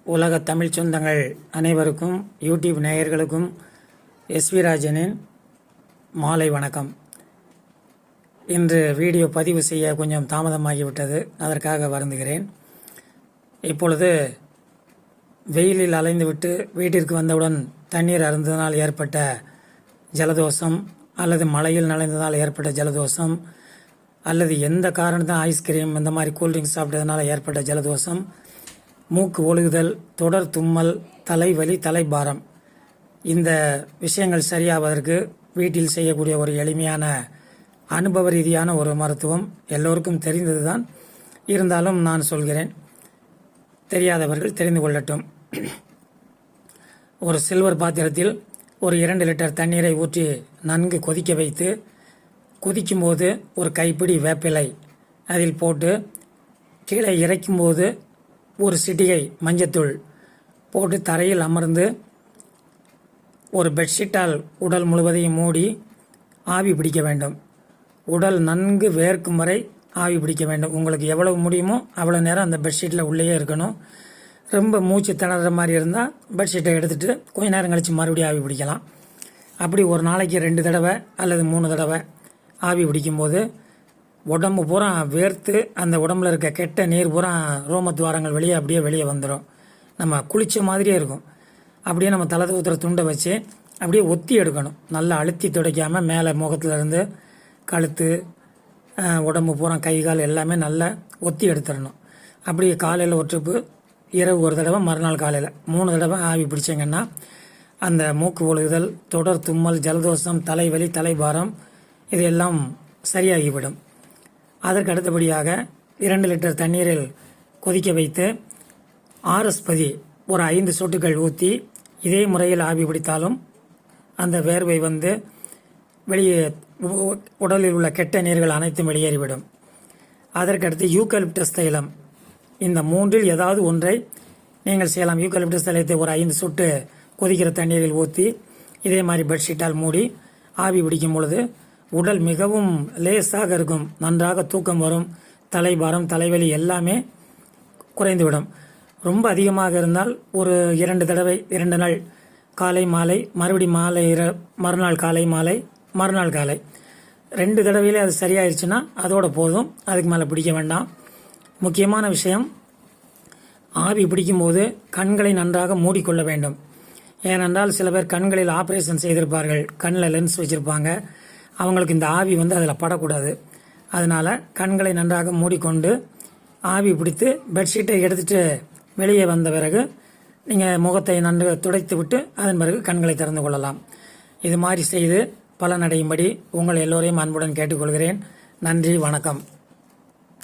உலக தமிழ் சொந்தங்கள் அனைவருக்கும் யூடியூப் நேயர்களுக்கும் எஸ்வி ராஜனின் மாலை வணக்கம். இன்று வீடியோ பதிவு செய்ய கொஞ்சம் தாமதமாகிவிட்டது, அதற்காக வருந்துகிறேன். இப்பொழுது வெயிலில் அலைந்துவிட்டு வீட்டிற்கு வந்தவுடன் தண்ணீர் அருந்ததனால் ஏற்பட்ட ஜலதோஷம், அல்லது மழையில் நனைந்ததால் ஏற்பட்ட ஜலதோஷம், அல்லது எந்த காரணத்தான் ஐஸ்கிரீம் இந்த மாதிரி கூல்ட்ரிங்க்ஸ் சாப்பிட்டதுனால ஏற்பட்ட ஜலதோஷம், மூக்கு ஒழுகுதல், தொடர் தும்மல், தலைவலி, தலைபாரம், இந்த விஷயங்கள் சரியாவதற்கு வீட்டில் செய்யக்கூடிய ஒரு எளிமையான அனுபவ ரீதியான ஒரு மருத்துவம் எல்லோருக்கும் தெரிந்தது தான். இருந்தாலும் நான் சொல்கிறேன், தெரியாதவர்கள் தெரிந்து கொள்ளட்டும். ஒரு சில்வர் பாத்திரத்தில் ஒரு 2 லிட்டர் தண்ணீரை ஊற்றி நன்கு கொதிக்க வைத்து, கொதிக்கும்போது ஒரு கைப்பிடி வேப்பிலை அதில் போட்டு, கீழே இறக்கும்போது ஒரு சிட்டிகை மஞ்சத்தூள் போட்டு தரையில் அமர்ந்து ஒரு பெட்ஷீட்டால் உடல் முழுவதையும் மூடி ஆவி பிடிக்க வேண்டும். உடல் நன்கு வேர்க்கும் வரை ஆவி பிடிக்க வேண்டும். உங்களுக்கு எவ்வளவு முடியுமோ அவ்வளோ நேரம் அந்த பெட்ஷீட்டில் உள்ளேயே இருக்கணும். ரொம்ப மூச்சு திணற மாதிரி இருந்தால் பெட்ஷீட்டை எடுத்துகிட்டு கொஞ்ச நேரம் கழித்து மறுபடியும் ஆவி பிடிக்கலாம். அப்படி ஒரு நாளைக்கு 2 தடவை அல்லது 3 தடவை ஆவி பிடிக்கும்போது உடம்பு பூரா வேர்த்து அந்த உடம்புல இருக்க கெட்ட நீர் பூரா ரோமத்துவாரங்கள் அப்படியே வெளியே வந்துடும். நம்ம குளிச்ச மாதிரியே இருக்கும். அப்படியே நம்ம தலை தூத்துற துண்டை வச்சு அப்படியே ஒத்தி எடுக்கணும். நல்லா அழுத்தி துடைக்காமல் மேலே முகத்துலேருந்து கழுத்து, உடம்பு பூரா கை கால் எல்லாமே நல்லா ஒத்தி எடுத்துடணும். அப்படியே காலையில் ஒரு ட்ரிப்பு, இரவு ஒரு தடவை, மறுநாள் காலையில் 3 தடவை ஆவி பிடிச்சிங்கன்னா அந்த மூக்கு ஒழுகுதல், தொடர் தும்மல், ஜலதோஷம், தலைவலி, தலைபாரம் இதெல்லாம் சரியாகிவிடும். அதற்கு அடுத்தபடியாக 2 லிட்டர் தண்ணீரில் கொதிக்க வைத்து ஆர்எஸ்பதி ஒரு 5 சொட்டுகள் ஊற்றி இதே முறையில் ஆவி பிடித்தாலும் அந்த வேர்வை வந்து வெளியே உடலில் உள்ள கெட்ட நீர்கள் அனைத்தும் வெளியேறிவிடும். அதற்கடுத்து யூக்கலிப்டஸ் தைலம், இந்த 3இல் ஏதாவது ஒன்றை நீங்கள் செய்யலாம். யூக்கலிப்டஸ் தைலத்தை ஒரு 5 சொட்டு கொதிக்கிற தண்ணீரில் ஊற்றி இதே மாதிரி பெட்ஷீட்டால் மூடி ஆவி பிடிக்கும் பொழுது உடல் மிகவும் லேசாக இருக்கும். நன்றாக தூக்கம் வரும். தலைபாரம், தலைவலி எல்லாமே குறைந்துவிடும். ரொம்ப அதிகமாக இருந்தால் ஒரு 2 தடவை, 2 நாள் காலை மாலை, மறுபடி மாலை, மறுநாள் காலை மாலை, மறுநாள் காலை 2 தடவையிலே அது சரியாயிருச்சுன்னா அதோட போதும். அதுக்கு மேலே பிடிக்க வேண்டாம். முக்கியமான விஷயம், ஆவி பிடிக்கும்போது கண்களை நன்றாக மூடிக்கொள்ள வேண்டும். ஏனென்றால் சில பேர் கண்களில் ஆப்ரேஷன் செய்திருப்பார்கள், கண்ணில் லென்ஸ் வச்சுருப்பாங்க. அவங்களுக்கு இந்த ஆவி வந்து அதில் படக்கூடாது. அதனால் கண்களை நன்றாக மூடிக்கொண்டு ஆவி பிடித்து பெட்ஷீட்டை எடுத்துகிட்டு வெளியே வந்த பிறகு நீங்கள் முகத்தை நன்றாக துடைத்து விட்டு அதன் பிறகு கண்களை திறந்து கொள்ளலாம். இது மாதிரி செய்து பலனடையும்படி உங்கள் எல்லோரையும் அன்புடன் கேட்டுக்கொள்கிறேன். நன்றி, வணக்கம்.